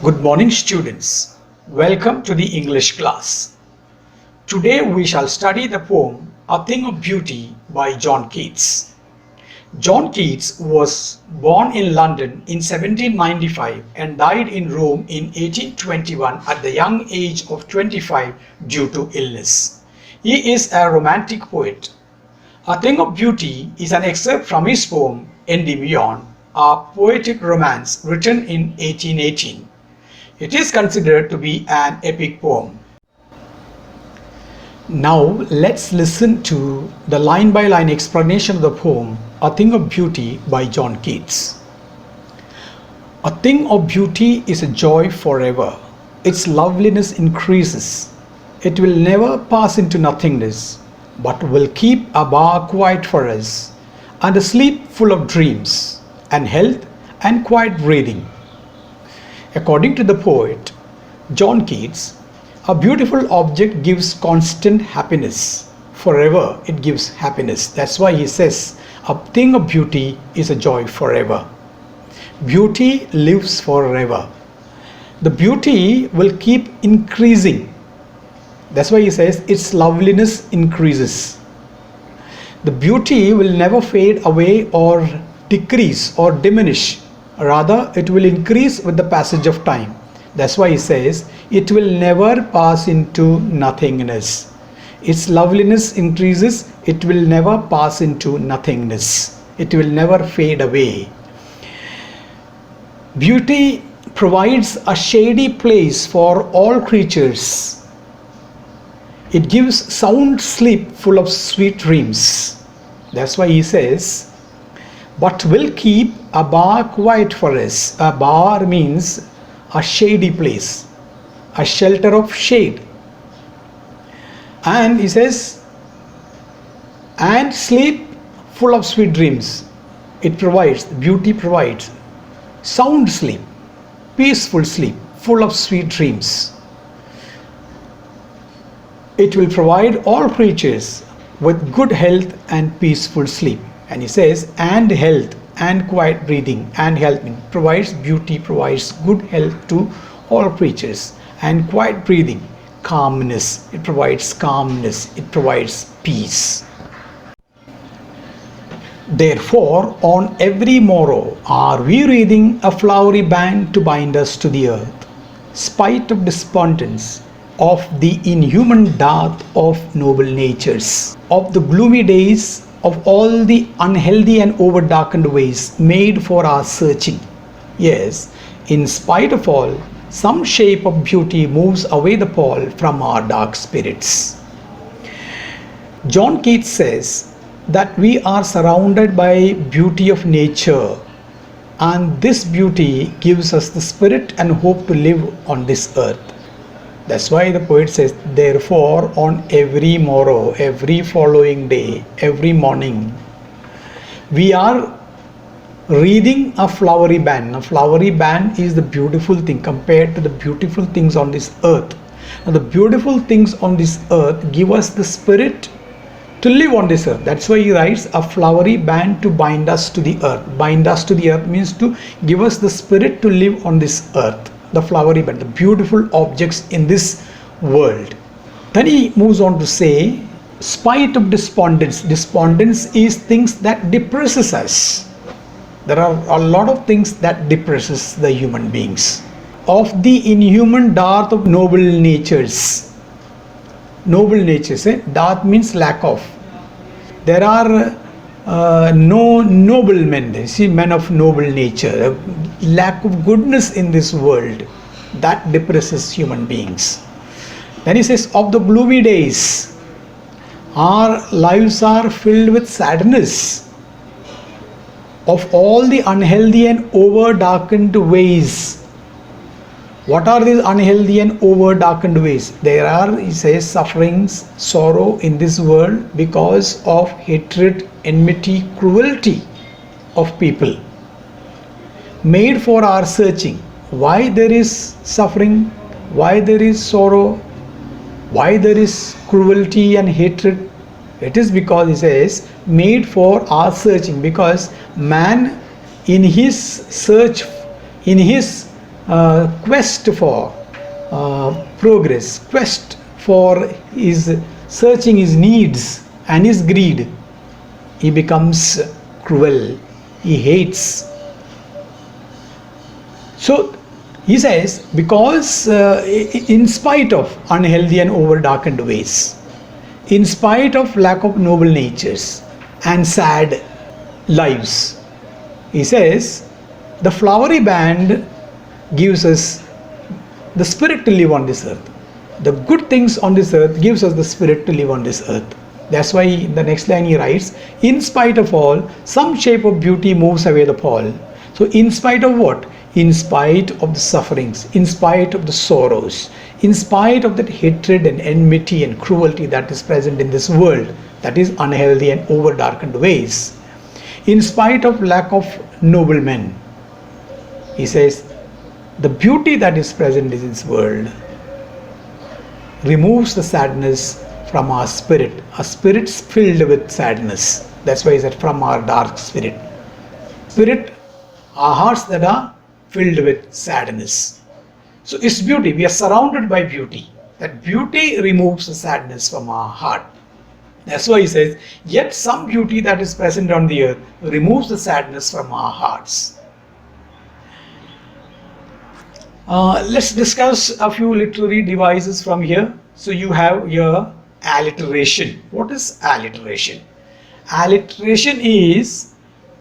Good morning, students. Welcome to the English class. Today we shall study the poem A Thing of Beauty by John Keats. John Keats was born in London in 1795 and died in Rome in 1821 at the young age of 25 due to illness. He is a romantic poet. A Thing of Beauty is an excerpt from his poem Endymion, a poetic romance written in 1818. It is considered to be an epic poem. Now let's listen to the line-by-line explanation of the poem A Thing of Beauty by John Keats. A thing of beauty is a joy forever. Its loveliness increases. It will never pass into nothingness, but will keep a bar quiet for us, and a sleep full of dreams, and health and quiet breathing. According to the poet John Keats, a beautiful object gives constant happiness. Forever it gives happiness. That's why he says, a thing of beauty is a joy forever. Beauty lives forever. The beauty will keep increasing. That's why he says its loveliness increases. The beauty will never fade away or decrease or diminish. Rather, it will increase with the passage of time. That's why he says it will never pass into nothingness. Its loveliness increases. It will never pass into nothingness. It will never fade away. Beauty provides a shady place for all creatures. It gives sound sleep full of sweet dreams. That's why he says, but will keep a bar quiet for us. A bar means a shady place, a shelter of shade. And he says, and sleep full of sweet dreams. It provides, beauty provides sound sleep, peaceful sleep, full of sweet dreams. It will provide all creatures with good health and peaceful sleep. And he says, and health and quiet breathing. And health means provides beauty, provides good health to all creatures. And quiet breathing, calmness. It provides calmness. It provides peace. Therefore, on every morrow are we wreathing a flowery band to bind us to the earth, spite of despondence, of the inhuman dearth of noble natures, of the gloomy days, of all the unhealthy and over-darkened ways made for our searching. Yes, in spite of all, some shape of beauty moves away the pall from our dark spirits. John Keats says that we are surrounded by beauty of nature, and this beauty gives us the spirit and hope to live on this earth. That's why the poet says, therefore on every morrow, every following day, every morning, we are wreathing a flowery band. A flowery band is the beautiful thing compared to the beautiful things on this earth. Now the beautiful things on this earth give us the spirit to live on this earth. That's why he writes a flowery band to bind us to the earth. Bind us to the earth means to give us the spirit to live on this earth. The flowery band, the beautiful objects in this world. Then he moves on to say, spite of despondence. Despondence is things that depresses us. There are a lot of things that depresses the human beings. Of the inhuman dearth of noble natures. Noble natures, dearth means lack of. There are no noble men, see, men of noble nature, lack of goodness in this world that depresses human beings. Then he says, of the gloomy days, our lives are filled with sadness. Of all the unhealthy and over darkened ways. What are these unhealthy and over darkened ways? There are, he says, sufferings, sorrow in this world because of hatred, enmity, cruelty of people made for our searching. Why there is suffering, why there is sorrow, why there is cruelty and hatred? It is because, he says, made for our searching, because man in his search, in his quest for progress, quest for his searching his needs and his greed, he becomes cruel, he hates. So he says, because in spite of unhealthy and over darkened ways, in spite of lack of noble natures and sad lives, he says, the flowery band gives us the spirit to live on this earth. The good things on this earth gives us the spirit to live on this earth. That's why in the next line he writes, in spite of all, some shape of beauty moves away the pall. So in spite of what? In spite of the sufferings, in spite of the sorrows, in spite of that hatred and enmity and cruelty that is present in this world, that is unhealthy and over darkened ways, in spite of lack of noble men, he says, the beauty that is present in this world removes the sadness from our spirit. Our spirit's filled with sadness. That's why he said, from our dark spirit. Spirit, our hearts that are filled with sadness. So it's beauty. We are surrounded by beauty. That beauty removes the sadness from our heart. That's why he says, yet some beauty that is present on the earth removes the sadness from our hearts. Let's discuss a few literary devices from here. So you have your alliteration. What is alliteration? Alliteration is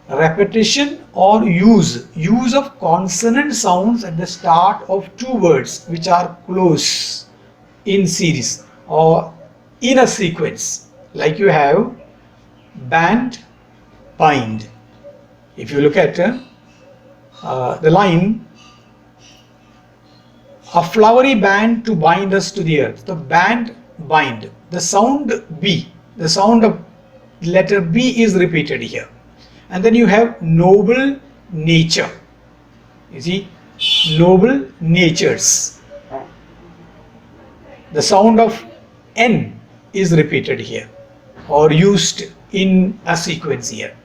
repetition or use of consonant sounds at the start of two words which are close in series or in a sequence. Like you have band, bind. If you look at the line, a flowery band to bind us to the earth. The band, bind. The sound B, the sound of letter B is repeated here. And then you have noble nature. You see, noble natures. The sound of N is repeated here or used in a sequence here.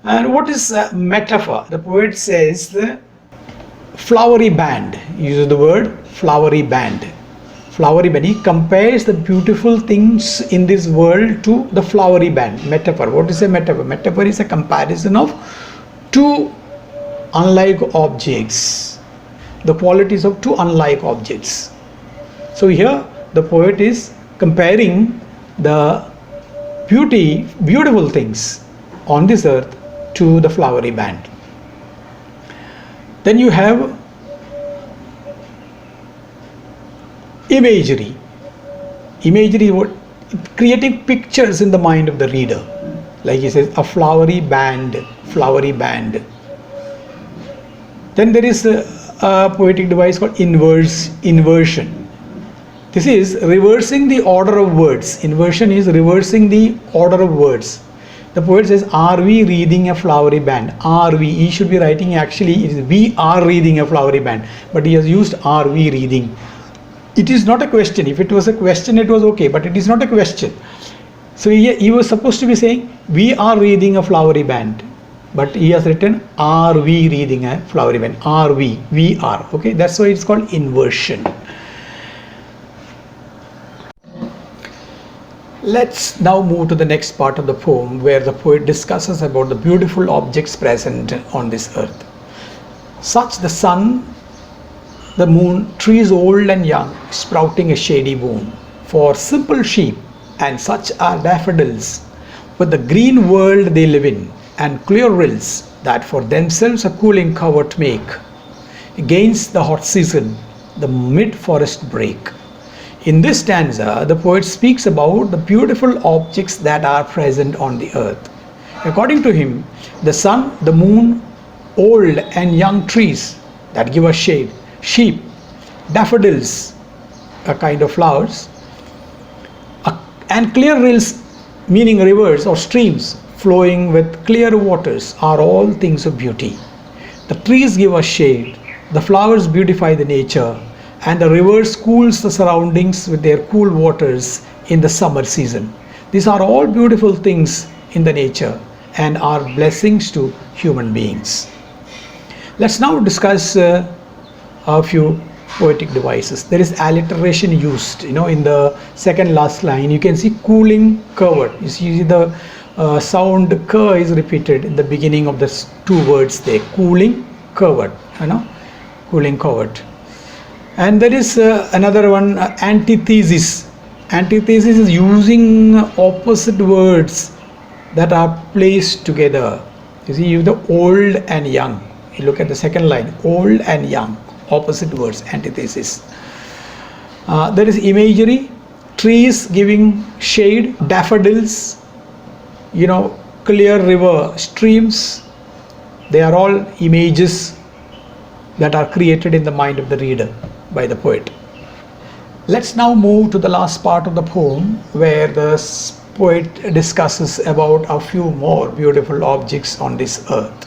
And what is a metaphor? The poet says the flowery band. He uses the word flowery band. Flowery band. He compares the beautiful things in this world to the flowery band. Metaphor. What is a metaphor? Metaphor is a comparison of two unlike objects. The qualities of two unlike objects. So here the poet is comparing the beautiful things on this earth to the flowery band. Then you have imagery. Imagery is what? Creating pictures in the mind of the reader. Like he says, a flowery band, flowery band. Then there is a poetic device called inversion. This is reversing the order of words. Inversion is reversing the order of words. The poet says, are we reading a flowery band? Are we? He should be writing actually, it is we are reading a flowery band. But he has used are we reading. It is not a question. If it was a question, it was okay. But it is not a question. So he was supposed to be saying, we are reading a flowery band. But he has written, are we reading a flowery band? Are we? We are. Okay. That's why it's called inversion. Let's now move to the next part of the poem where the poet discusses about the beautiful objects present on this earth. Such the sun, the moon, trees old and young, sprouting a shady boon, for simple sheep, and such are daffodils, with the green world they live in, and clear rills that for themselves a cooling covert make. Against the hot season, the mid-forest break. In this stanza, the poet speaks about the beautiful objects that are present on the earth. According to him, the sun, the moon, old and young trees that give us shade, sheep, daffodils, a kind of flowers, and clear rills, meaning rivers or streams flowing with clear waters, are all things of beauty. The trees give us shade, the flowers beautify the nature, and the rivers cools the surroundings with their cool waters in the summer season. These are all beautiful things in the nature and are blessings to human beings. Let's now discuss a few poetic devices. There is alliteration used, in the second last line. You can see cooling covered. You see the sound k is repeated in the beginning of the two words there. Cooling covered, cooling covered. And there is another one, antithesis. Antithesis is using opposite words that are placed together. You see, the old and young. You look at the second line, old and young, opposite words, antithesis. There is imagery, trees giving shade, daffodils, clear river, streams. They are all images that are created in the mind of the reader by the poet. Let's now move to the last part of the poem, where the poet discusses about a few more beautiful objects on this earth.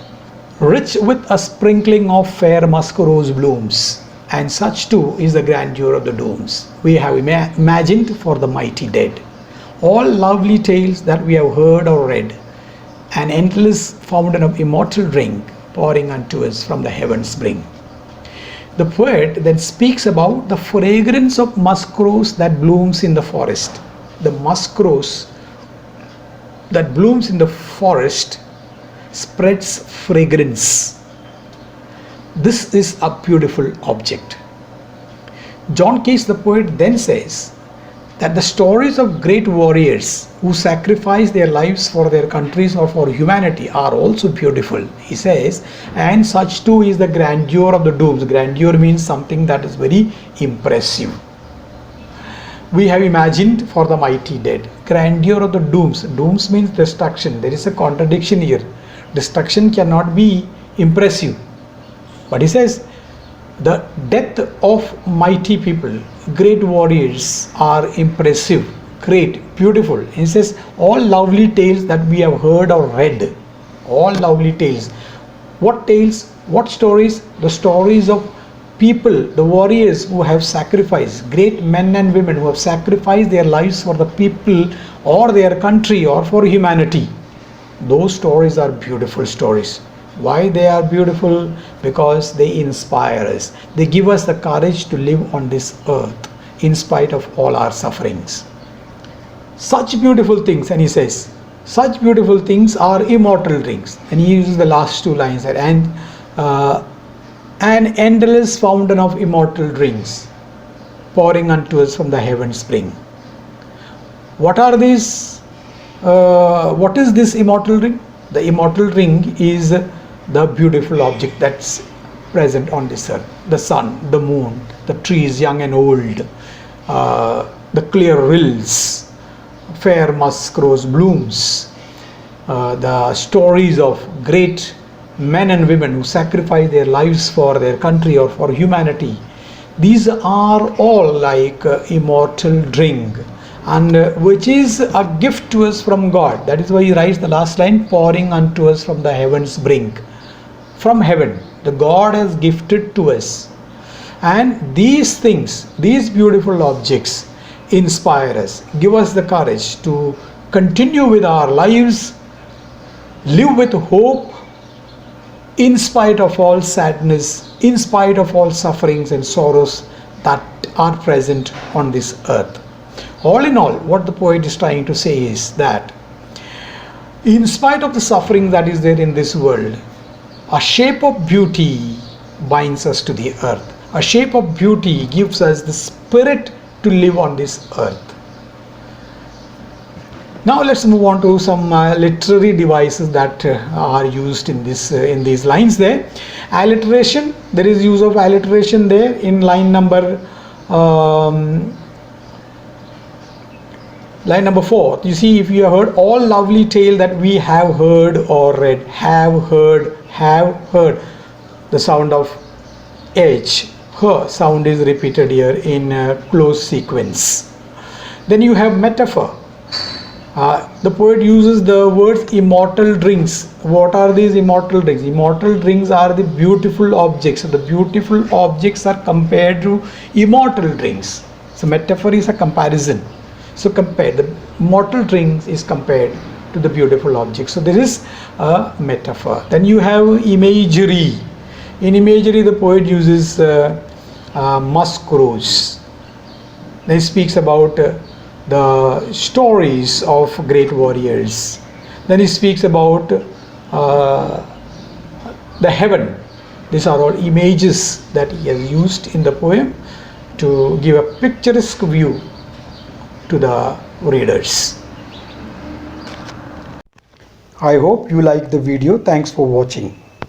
Rich with a sprinkling of fair musk rose blooms, and such too is the grandeur of the dooms we have imagined for the mighty dead. All lovely tales that we have heard or read, an endless fountain of immortal drink pouring unto us from the heavens bring. The poet then speaks about the fragrance of musk rose that blooms in the forest. The musk rose that blooms in the forest spreads fragrance. This is a beautiful object. John Case, the poet, then says that the stories of great warriors who sacrifice their lives for their countries or for humanity are also beautiful. He says, and such too is the grandeur of the dooms. Grandeur means something that is very impressive. We have imagined for the mighty dead. Grandeur of the dooms. Dooms means destruction. There is a contradiction here. Destruction cannot be impressive. But he says, the death of mighty people, great warriors, are impressive, great, beautiful. He says, all lovely tales that we have heard or read, all lovely tales. What tales? What stories? The stories of people, the warriors who have sacrificed, great men and women who have sacrificed their lives for the people or their country or for humanity. Those stories are beautiful stories. Why they are beautiful? Because they inspire us. They give us the courage to live on this earth in spite of all our sufferings. Such beautiful things, and he says, such beautiful things are immortal rings. And he uses the last two lines there, and an endless fountain of immortal rings pouring unto us from the heaven spring. What are these? What is this immortal ring? The immortal ring is the beautiful object that's present on this earth. The sun, the moon, the trees young and old, the clear rills, fair musk rose blooms, the stories of great men and women who sacrifice their lives for their country or for humanity. These are all like immortal drink, and which is a gift to us from God. That is why he writes the last line, pouring unto us from the heaven's brink. From heaven, the God has gifted to us. And these things, these beautiful objects inspire us, give us the courage to continue with our lives, live with hope, in spite of all sadness, in spite of all sufferings and sorrows that are present on this earth. All in all, what the poet is trying to say is that in spite of the suffering that is there in this world, a shape of beauty binds us to the earth. A shape of beauty gives us the spirit to live on this earth. Now let's move on to some literary devices that are used in these lines there. Alliteration, there is use of alliteration there in line number 4. You see, if you have heard, all lovely tale that we have heard or read, have heard. The sound of H, her sound is repeated here in close sequence. Then you have metaphor. The poet uses the words immortal drinks. What are these immortal drinks? Immortal drinks are the beautiful objects. So the beautiful objects are compared to immortal drinks. So metaphor is a comparison. So compare, the immortal drinks is compared to the beautiful objects. So there is a metaphor. Then you have imagery. In imagery, the poet uses Muscrose. Then he speaks about the stories of great warriors. Then he speaks about the heaven. These are all images that he has used in the poem to give a picturesque view to the readers. I hope you like the video. Thanks for watching.